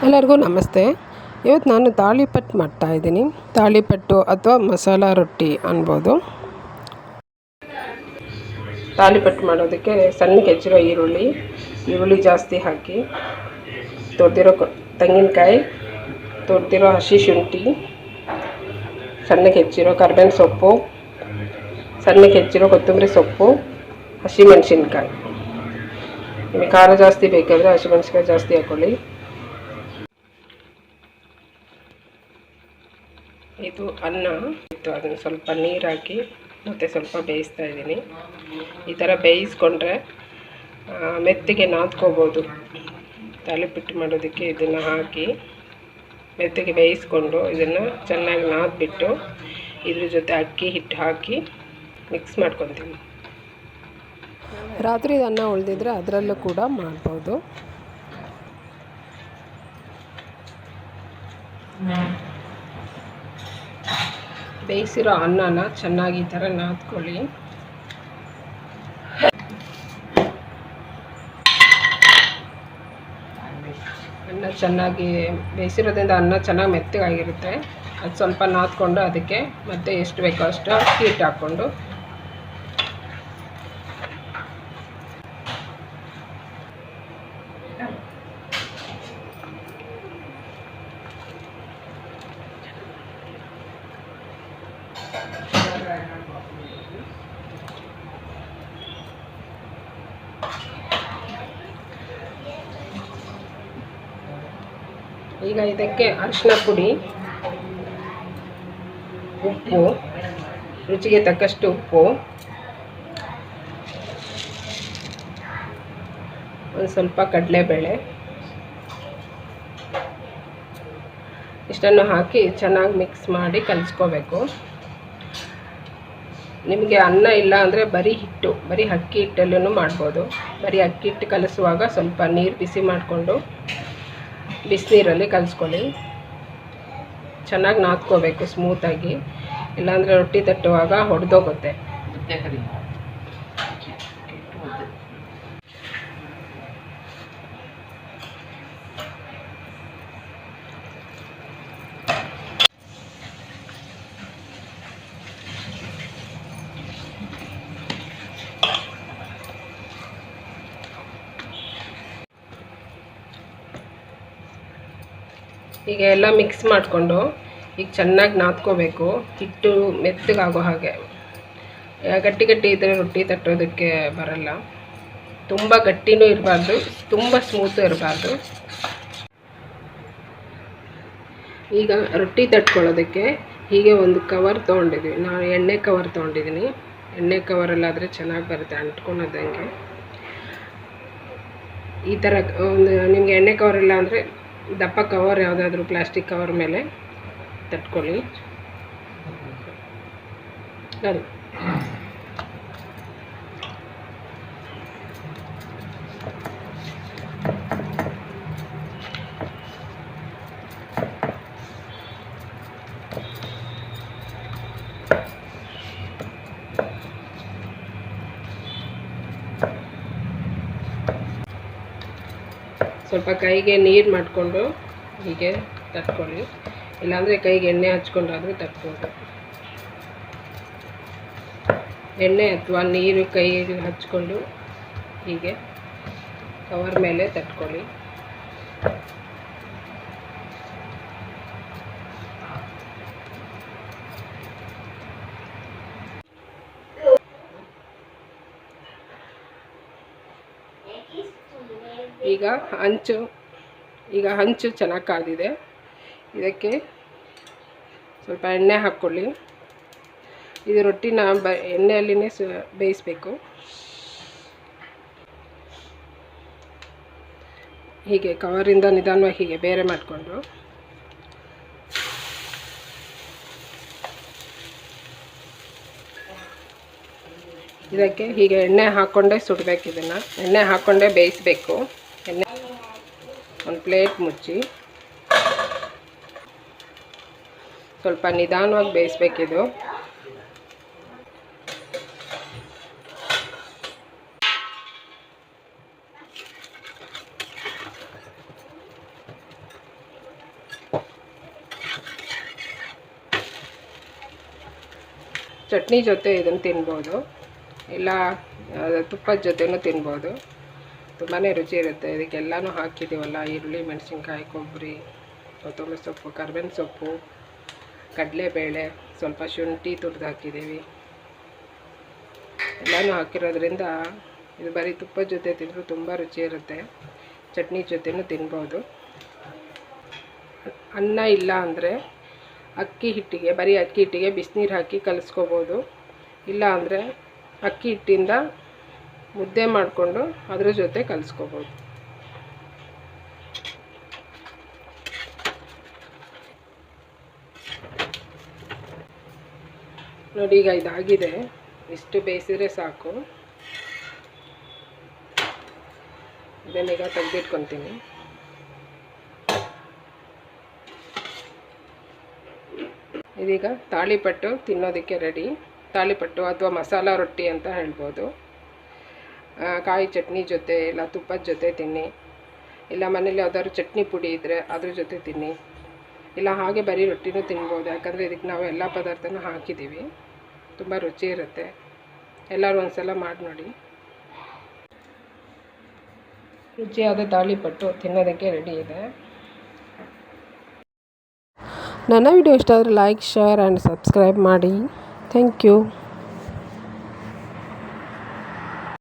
ಎಲ್ಲರಿಗೂ ನಮಸ್ತೆ. ಇವತ್ತು ನಾನು ತಾಳಿಪಟ್ಟು ಮಾಡ್ತಾಯಿದ್ದೀನಿ. ತಾಳಿಪಟ್ಟು ಅಥವಾ ಮಸಾಲ ರೊಟ್ಟಿ ಅನ್ಬೋದು. ತಾಳಿಪಟ್ಟು ಮಾಡೋದಕ್ಕೆ ಸಣ್ಣಗೆ ಹೆಚ್ಚಿರೋ ಈರುಳ್ಳಿ ಜಾಸ್ತಿ ಹಾಕಿ, ತೊಳೆದಿರೋ ತೆಂಗಿನಕಾಯಿ, ತೊಳೆದಿರೋ ಹಸಿ ಶುಂಠಿ, ಸಣ್ಣಗೆ ಹೆಚ್ಚಿರೋ ಕರ್ಬೇವಿನ ಸೊಪ್ಪು, ಸಣ್ಣಗೆ ಹೆಚ್ಚಿರೋ ಕೊತ್ತಂಬರಿ ಸೊಪ್ಪು, ಹಸಿಮೆಣಸಿನ್ಕಾಯಿ. ನಿಮಗೆ ಖಾರ ಜಾಸ್ತಿ ಬೇಕಾದರೆ ಹಸಿಮೆಣಸಿನ್ಕಾಯಿ ಜಾಸ್ತಿ ಹಾಕ್ಕೊಳ್ಳಿ. ಇದು ಅನ್ನ ಇತ್ತು, ಅದನ್ನು ಸ್ವಲ್ಪ ನೀರು ಹಾಕಿ ಮತ್ತು ಸ್ವಲ್ಪ ಬೇಯಿಸ್ತಾ ಇದ್ದೀನಿ. ಈ ಥರ ಬೇಯಿಸ್ಕೊಂಡ್ರೆ ಮೆತ್ತಗೆ ನಾದ್ಕೋಬೋದು. ತಾಳಿಪಟ್ಟು ಮಾಡೋದಕ್ಕೆ ಇದನ್ನು ಹಾಕಿ ಮೆತ್ತಗೆ ಬೇಯಿಸ್ಕೊಂಡು ಇದನ್ನು ಚೆನ್ನಾಗಿ ನಾದ್ಬಿಟ್ಟು ಇದ್ರ ಜೊತೆ ಅಕ್ಕಿ ಹಿಟ್ಟು ಹಾಕಿ ಮಿಕ್ಸ್ ಮಾಡ್ಕೊತೀನಿ. ರಾತ್ರಿ ಅನ್ನ ಉಳಿದಿದ್ರೆ ಅದರಲ್ಲೂ ಕೂಡ ಮಾಡ್ಬೋದು. ಬೇಯಿಸಿರೋ ಅನ್ನನ ಚೆನ್ನಾಗಿ ಈ ಥರ ನಾದ್ಕೊಳ್ಳಿ. ಅನ್ನ ಚೆನ್ನಾಗಿ ಬೇಯಿಸಿರೋದ್ರಿಂದ ಅನ್ನ ಚೆನ್ನಾಗಿ ಮೆತ್ತಗಾಗಿರುತ್ತೆ. ಅದು ಸ್ವಲ್ಪ ನಾದ್ಕೊಂಡು ಅದಕ್ಕೆ ಮತ್ತೆ ಎಷ್ಟು ಬೇಕೋ ಅಷ್ಟು ಹಿಟ್ಟು ಹಾಕ್ಕೊಂಡು ಈಗ ಇದಕ್ಕೆ ಅರಿಶಿನ ಪುಡಿ, ಉಪ್ಪು, ರುಚಿಗೆ ತಕ್ಕಷ್ಟು ಉಪ್ಪು, ಒಂದು ಸ್ವಲ್ಪ ಕಡಲೆಬೇಳೆ ಇಷ್ಟನ್ನು ಹಾಕಿ ಚೆನ್ನಾಗಿ ಮಿಕ್ಸ್ ಮಾಡಿ ಕಲಿಸ್ಕೋಬೇಕು. ನಿಮಗೆ ಅನ್ನ ಇಲ್ಲ ಅಂದರೆ ಬರೀ ಅಕ್ಕಿ ಹಿಟ್ಟಲ್ಲೂ ಮಾಡ್ಬೋದು. ಬರೀ ಅಕ್ಕಿ ಹಿಟ್ಟು ಕಲಿಸುವಾಗ ಸ್ವಲ್ಪ ನೀರು ಬಿಸಿ ಮಾಡಿಕೊಂಡು ಬಿಸಿನೀರಲ್ಲಿ ಕಲಿಸ್ಕೊಳ್ಳಿ. ಚೆನ್ನಾಗಿ ನಾದ್ಕೋಬೇಕು ಸ್ಮೂತಾಗಿ, ಇಲ್ಲಾಂದರೆ ರೊಟ್ಟಿ ತಟ್ಟುವಾಗ ಹೊಡೆದೋಗುತ್ತೆ. ಈಗ ಎಲ್ಲ ಮಿಕ್ಸ್ ಮಾಡಿಕೊಂಡು ಈಗ ಚೆನ್ನಾಗಿ ನಾದ್ಕೋಬೇಕು. ಹಿಟ್ಟು ಮೆತ್ತಗಾಗೋ ಹಾಗೆ. ಗಟ್ಟಿ ಇದ್ದರೆ ರೊಟ್ಟಿ ತಟ್ಟೋದಕ್ಕೆ ಬರಲ್ಲ. ತುಂಬ ಗಟ್ಟಿನೂ ಇರಬಾರ್ದು, ತುಂಬ ಸ್ಮೂತು ಇರಬಾರ್ದು. ಈಗ ರೊಟ್ಟಿ ತಟ್ಕೊಳ್ಳೋದಕ್ಕೆ ಹೀಗೆ ಒಂದು ಕವರ್ ತೊಗೊಂಡಿದ್ದೀವಿ. ನಾನು ಎಣ್ಣೆ ಕವರ್ ತೊಗೊಂಡಿದ್ದೀನಿ. ಎಣ್ಣೆ ಕವರಲ್ಲಾದರೆ ಚೆನ್ನಾಗಿ ಬರುತ್ತೆ ಅಂಟ್ಕೊಳೋದಂಗೆ. ಈ ಥರ ಒಂದು ನಿಮಗೆ ಎಣ್ಣೆ ಕವರ್ ಇಲ್ಲ ಅಂದರೆ ದಪ್ಪ ಕವರ್ ಯಾವುದಾದ್ರೂ ಪ್ಲಾಸ್ಟಿಕ್ ಕವರ್ ಮೇಲೆ ತಟ್ಕೊಳ್ಳಿ. ಸರಿ, ಸ್ವಲ್ಪ ಕೈಗೆ ನೀರು ಮಾಡಿಕೊಂಡು ಹೀಗೆ ತಟ್ಕೊಳ್ಳಿ. ಇಲ್ಲಾಂದರೆ ಕೈಗೆ ಎಣ್ಣೆ ಹಚ್ಕೊಂಡಾದರೂ ತಟ್ಬೋದು. ಎಣ್ಣೆ ಅಥವಾ ನೀರು ಕೈಗೆ ಹಚ್ಕೊಂಡು ಹೀಗೆ ಕವರ್ ಮೇಲೆ ತಟ್ಕೊಳ್ಳಿ. ಈಗ ಹಂಚು ಚೆನ್ನಾಗಿ ಕಾದಿದೆ. ಇದಕ್ಕೆ ಸ್ವಲ್ಪ ಎಣ್ಣೆ ಹಾಕ್ಕೊಳ್ಳಿ. ಇದು ರೊಟ್ಟಿನ ಎಣ್ಣೆಯಲ್ಲಿನೇ ಬೇಯಿಸಬೇಕು. ಹೀಗೆ ಕವರಿಂದ ನಿಧಾನವಾಗಿ ಹೀಗೆ ಬೇರೆ ಮಾಡಿಕೊಂಡು ಇದಕ್ಕೆ ಹೀಗೆ ಎಣ್ಣೆ ಹಾಕ್ಕೊಂಡೇ ಸುಡಬೇಕು. ಇದನ್ನು ಎಣ್ಣೆ ಹಾಕ್ಕೊಂಡೇ ಬೇಯಿಸಬೇಕು. ಎಣ್ಣೆ ಒಂದು ಪ್ಲೇಟ್ ಮುಚ್ಚಿ ಸ್ವಲ್ಪ ನಿಧಾನವಾಗಿ ಬೇಯಿಸಬೇಕಿದು. ಚಟ್ನಿ ಜೊತೆ ಇದನ್ನು ತಿನ್ಬೋದು, ಇಲ್ಲ ತುಪ್ಪದ ಜೊತೆನೂ ತಿನ್ಬೋದು. ತುಂಬಾ ರುಚಿ ಇರುತ್ತೆ. ಇದಕ್ಕೆಲ್ಲನೂ ಹಾಕಿದ್ದೀವಲ್ಲ, ಈರುಳ್ಳಿ, ಮೆಣಸಿನ್ಕಾಯಿ, ಕೊಬ್ಬರಿ, ಕೊತ್ತಂಬರಿ ಸೊಪ್ಪು, ಕರ್ಬೇವಿನ ಸೊಪ್ಪು, ಕಡಲೆಬೇಳೆ, ಸ್ವಲ್ಪ ಶುಂಠಿ ತುರಿದು ಹಾಕಿದ್ದೀವಿ. ಎಲ್ಲನೂ ಹಾಕಿರೋದ್ರಿಂದ ಇದು ಬರೀ ತುಪ್ಪದ ಜೊತೆ ತಿಂದರೂ ತುಂಬ ರುಚಿ ಇರುತ್ತೆ. ಚಟ್ನಿ ಜೊತೆನೂ ತಿನ್ಬೋದು. ಅನ್ನ ಇಲ್ಲ ಅಂದರೆ ಬರೀ ಅಕ್ಕಿ ಹಿಟ್ಟಿಗೆ ಬಿಸಿನೀರು ಹಾಕಿ ಕಲಿಸ್ಕೋಬೋದು. ಇಲ್ಲ ಅಂದರೆ ಅಕ್ಕಿ ಹಿಟ್ಟಿಂದ ಮುದ್ದೆ ಮಾಡಿಕೊಂಡು ಅದ್ರ ಜೊತೆ ಕಲಿಸ್ಕೋಬೋದು. ನೋಡಿ, ಈಗ ಇದಾಗಿದೆ. ಇಷ್ಟು ಬೇಯಿಸಿದ್ರೆ ಸಾಕು. ಇದನ್ನೀಗ ತೆಗೆದಿಟ್ಕೊತೀನಿ. ಇದೀಗ ತಾಳಿಪಟ್ಟು ತಿನ್ನೋದಕ್ಕೆ ರೆಡಿ. ತಾಳಿಪಟ್ಟು ಅಥವಾ ಮಸಾಲ ರೊಟ್ಟಿ ಅಂತ ಹೇಳ್ಬೋದು. ಕಾಯಿ ಚಟ್ನಿ ಜೊತೆ ಇಲ್ಲ ತುಪ್ಪದ ಜೊತೆ ತಿನ್ನಿ, ಇಲ್ಲ ಮನೇಲಿ ಯಾವ್ದಾದ್ರು ಚಟ್ನಿ ಪುಡಿ ಇದ್ದರೆ ಅದ್ರ ಜೊತೆ ತಿನ್ನಿ, ಇಲ್ಲ ಹಾಗೆ ಬರೀ ರೊಟ್ಟಿನೂ ತಿನ್ಬೋದು. ಯಾಕಂದರೆ ಇದಕ್ಕೆ ನಾವು ಎಲ್ಲ ಪದಾರ್ಥನೂ ಹಾಕಿದ್ದೀವಿ. ತುಂಬ ರುಚಿ ಇರುತ್ತೆ. ಎಲ್ಲರೂ ಒಂದು ಸಲ ಮಾಡಿ ನೋಡಿ. ರುಚಿಯಾದ ತಾಳಿಪಟ್ಟು ತಿನ್ನೋದಕ್ಕೆ ರೆಡಿ ಇದೆ. ನನ್ನ ವಿಡಿಯೋ ಇಷ್ಟ ಆದರೆ ಲೈಕ್, ಶೇರ್ ಆ್ಯಂಡ್ ಸಬ್ಸ್ಕ್ರೈಬ್ ಮಾಡಿ. Thank you.